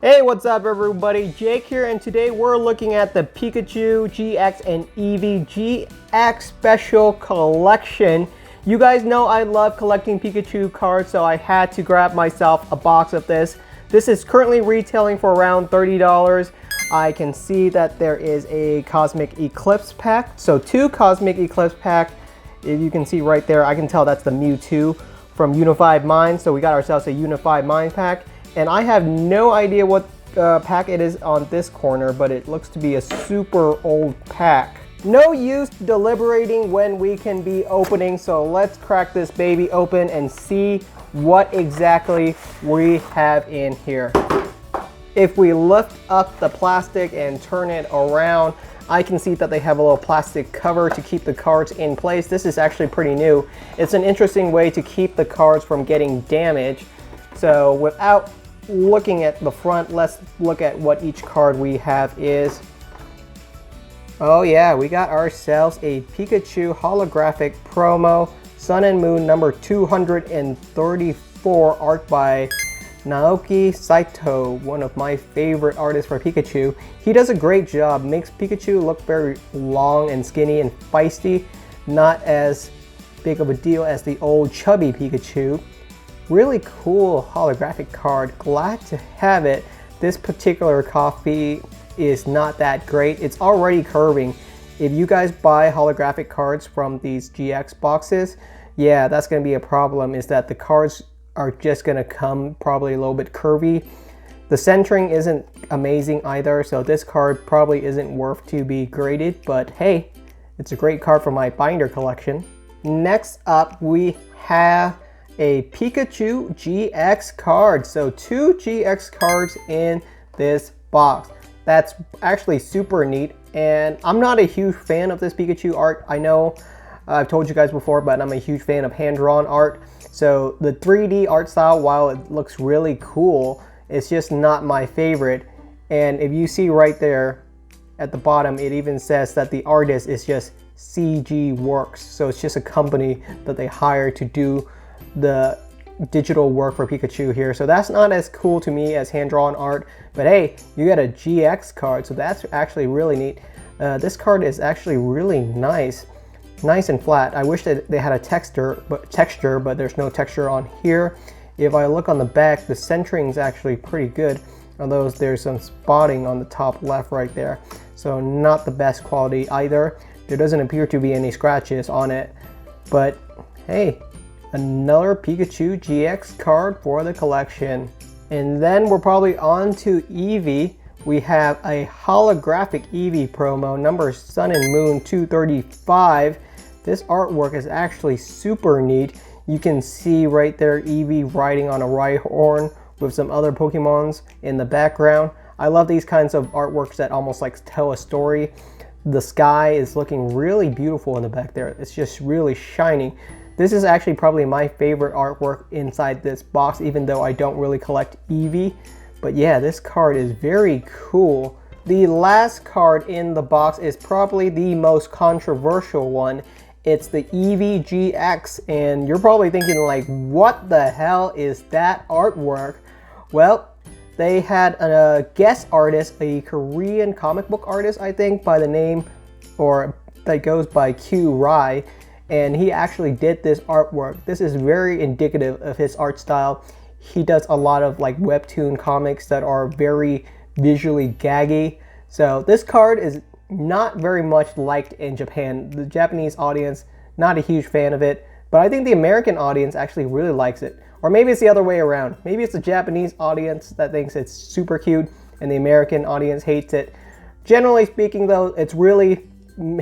Hey, what's up everybody? Jake here, and today we're looking at the Pikachu GX and Eevee GX Special Collection. You guys know I love collecting Pikachu cards, so I had to grab myself a box of this. This is currently retailing for around $30. I can see that there is a Cosmic Eclipse pack. So two Cosmic Eclipse pack. If you can see right there, I can tell that's the Mewtwo from Unified Minds. So we got ourselves a Unified Minds pack. And I have no idea what pack it is on this corner, but it looks to be a super old pack. No use deliberating when we can be opening, so let's crack this baby open and see what exactly we have in here. If we lift up the plastic and turn it around, I can see that they have a little plastic cover to keep the cards in place. This is actually pretty new. It's an interesting way to keep the cards from getting damaged. So without looking at the front, let's look at what each card we have is. Oh yeah, we got ourselves a Pikachu holographic promo, Sun and Moon number 234, art by Naoki Saito, one of my favorite artists for Pikachu. He does a great job, makes Pikachu look very long and skinny and feisty, not as big of a deal as the old chubby Pikachu. Really cool holographic card, glad to have it. This particular copy is not that great. It's already curving. If you guys buy holographic cards from these GX boxes, yeah, that's gonna be a problem, is that the cards are just gonna come probably a little bit curvy. The centering isn't amazing either, so this card probably isn't worth to be graded, but hey, it's a great card for my binder collection. Next up, we have a Pikachu GX card. So two GX cards in this box. That's actually super neat, and I'm not a huge fan of this Pikachu art. I know I've told you guys before, but I'm a huge fan of hand-drawn art. So the 3D art style, while it looks really cool, it's just not my favorite. And if you see right there at the bottom, it even says that the artist is just CG Works. So it's just a company that they hire to do the digital work for Pikachu here. So that's not as cool to me as hand-drawn art, but hey, you get a GX card, so that's actually really neat. This card is actually really nice and flat. I wish that they had a texture, but there's no texture on here. If I look on the back, the centering is actually pretty good, although there's some spotting on the top left right there, so not the best quality either. There doesn't appear to be any scratches on it, but hey, another Pikachu GX card for the collection. And then we're probably on to Eevee. We have a holographic Eevee promo, number Sun and Moon 235. This artwork is actually super neat. You can see right there Eevee riding on a Rhyhorn with some other Pokemons in the background. I love these kinds of artworks that almost like tell a story. The sky is looking really beautiful in the back there. It's just really shining. This is actually probably my favorite artwork inside this box, even though I don't really collect Eevee. But yeah, this card is very cool. The last card in the box is probably the most controversial one. It's the Eevee GX, and you're probably thinking like, what the hell is that artwork? Well, they had a guest artist, a Korean comic book artist, I think, by the name, or that goes by Q Rai. And he actually did this artwork. This is very indicative of his art style. He does a lot of like webtoon comics that are very visually gaggy. So this card is not very much liked in Japan. The Japanese audience, not a huge fan of it, but I think the American audience actually really likes it. Or maybe it's the other way around. Maybe it's the Japanese audience that thinks it's super cute and the American audience hates it. Generally speaking though, it's really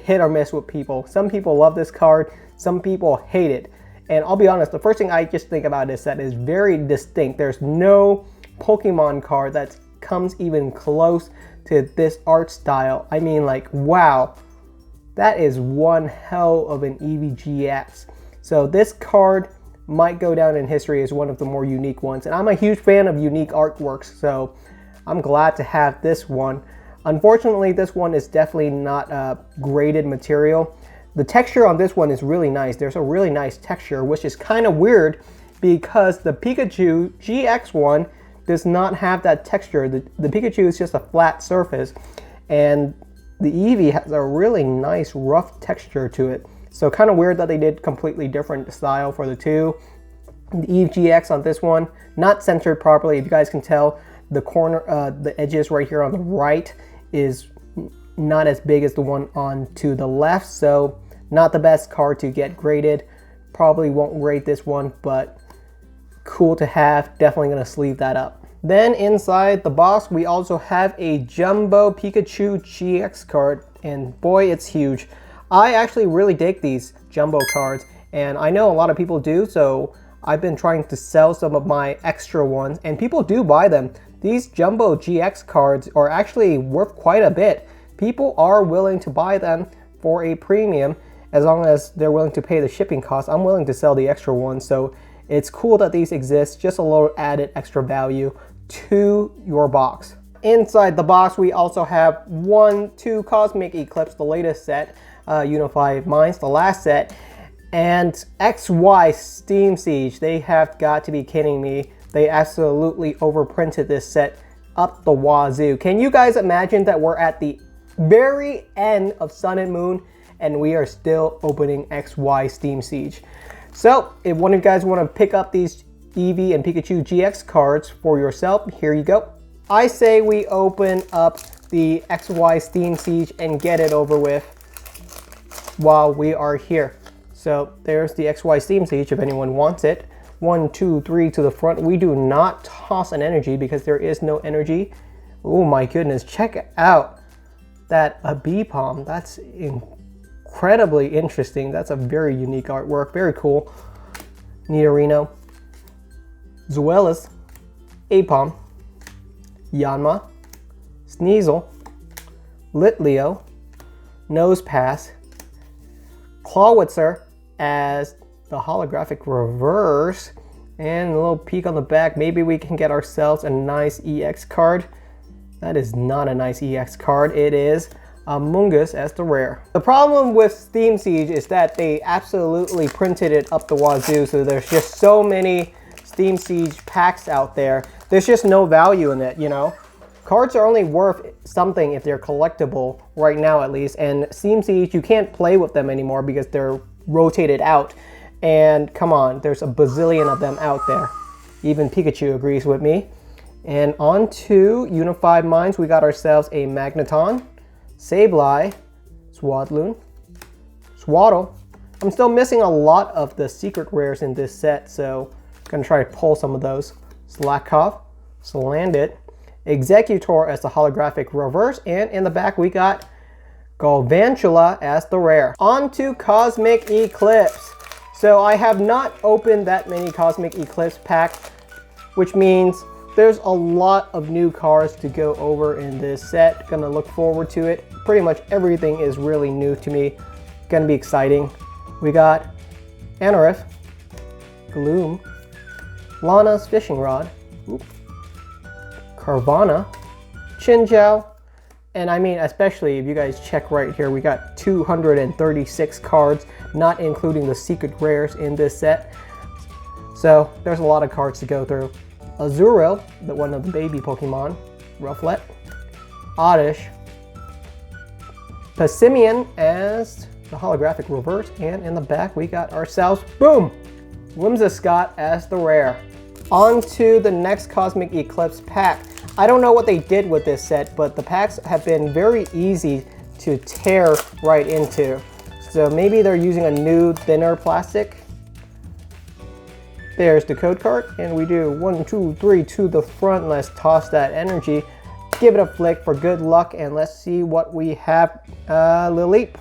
hit or miss with people. Some people love this card, some people hate it. And I'll be honest, the first thing I just think about is that it's very distinct. There's no Pokemon card that comes even close to this art style. I mean, like, wow, that is one hell of an Eevee GX. So this card might go down in history as one of the more unique ones. And I'm a huge fan of unique artworks, so I'm glad to have this one. Unfortunately, this one is definitely not graded material. The texture on this one is really nice. There's a really nice texture, which is kind of weird because the Pikachu GX one does not have that texture. The Pikachu is just a flat surface, and the Eevee has a really nice rough texture to it. So kind of weird that they did completely different style for the two. The Eevee GX on this one, not centered properly. If you guys can tell, the corner, the edges right here on the right is not as big as the one on to the left. So not the best card to get graded. Probably won't grade this one, but cool to have. Definitely gonna sleeve that up. Then inside the box, we also have a Jumbo Pikachu GX card, and boy, it's huge. I actually really dig these Jumbo cards, and I know a lot of people do, so I've been trying to sell some of my extra ones, and people do buy them. These Jumbo GX cards are actually worth quite a bit. People are willing to buy them for a premium, as long as they're willing to pay the shipping costs. I'm willing to sell the extra ones, so it's cool that these exist, just a little added extra value to your box. Inside the box, we also have 2 Cosmic Eclipse, the latest set, Unified Minds, the last set, and XY Steam Siege. They have got to be kidding me. They absolutely overprinted this set up the wazoo. Can you guys imagine that we're at the very end of Sun and Moon and we are still opening XY Steam Siege? So if one of you guys want to pick up these Eevee and Pikachu GX cards for yourself, here you go. I say we open up the XY Steam Siege and get it over with while we are here. So there's the XY Steam Siege if anyone wants it. 1, 2, 3 to the front. We do not toss an energy because there is no energy. Oh my goodness, check out that Abipom. That's incredibly interesting. That's a very unique artwork, very cool. Nidorino, Zuelis, Apom, Yanma, Sneasel, Litleo, Nosepass, Clawitzer as the holographic reverse, and a little peek on the back. Maybe we can get ourselves a nice EX card. That is not a nice EX card. It is Amoonguss as the rare. The problem with Steam Siege is that they absolutely printed it up the wazoo, so there's just so many Steam Siege packs out there. There's just no value in it, you know? Cards are only worth something if they're collectible, right now at least, and Steam Siege, you can't play with them anymore because they're rotated out. And come on, there's a bazillion of them out there. Even Pikachu agrees with me. And on to Unified Minds, we got ourselves a Magneton, Sableye, Swadloon, Swaddle. I'm still missing a lot of the secret rares in this set, so I'm gonna try to pull some of those. Slakoth, Salandit, Executor as the holographic reverse, and in the back we got Galvantula as the rare. On to Cosmic Eclipse. So I have not opened that many Cosmic Eclipse packs, which means there's a lot of new cards to go over in this set. Gonna look forward to it. Pretty much everything is really new to me. Gonna be exciting. We got Anorith, Gloom, Lana's Fishing Rod, Carvana, Chinchou, and I mean, especially if you guys check right here, we got 236 cards, not including the secret rares in this set. So there's a lot of cards to go through. Azurill, one of the baby Pokemon, Rufflet, Oddish, Passimian as the holographic reverse, and in the back we got ourselves, boom, Whimsicott as the rare. On to the next Cosmic Eclipse pack. I don't know what they did with this set, but the packs have been very easy to tear right into. So maybe they're using a new, thinner plastic. There's the code card, and we do 1, 2, 3 to the front. Let's toss that energy, give it a flick for good luck, and let's see what we have. Lileep,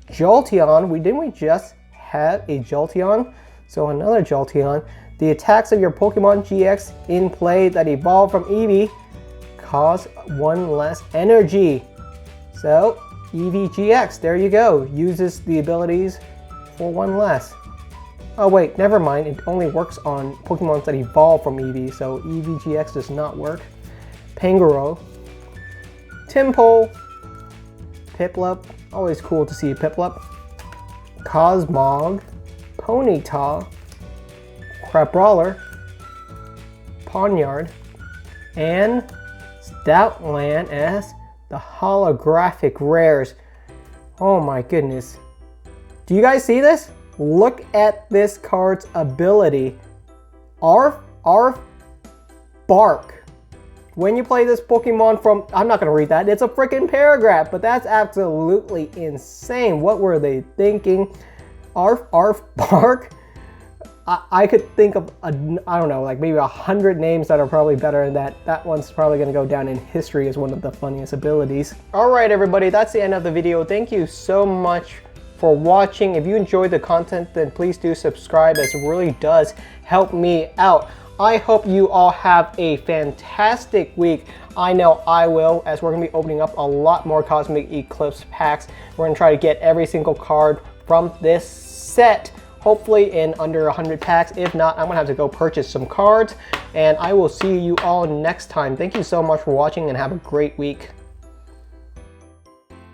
Jolteon. Didn't we just have a Jolteon? So another Jolteon. The attacks of your Pokemon GX in play that evolve from Eevee cause 1 less energy. So Eevee GX, there you go. Uses the abilities for 1 less. Oh wait, never mind. It only works on Pokemon that evolve from Eevee, so Eevee GX does not work. Pangoro, Tympole, Piplup. Always cool to see Piplup. Cosmog, Ponyta, Crabrawler, Pawniard, and Stoutland as the holographic rares. Oh my goodness. Do you guys see this? Look at this card's ability. Arf Bark. When you play this Pokemon from, I'm not gonna read that, it's a freaking paragraph, but that's absolutely insane. What were they thinking? Arf Bark? I could think of, I don't know, like maybe 100 names that are probably better than that. That one's probably gonna go down in history as one of the funniest abilities. All right, everybody, that's the end of the video. Thank you so much for watching. If you enjoyed the content, then please do subscribe, as it really does help me out. I hope you all have a fantastic week. I know I will, as we're gonna be opening up a lot more Cosmic Eclipse packs. We're gonna try to get every single card from this set, hopefully in under 100 packs. If not, I'm gonna have to go purchase some cards, and I will see you all next time. Thank you so much for watching and have a great week.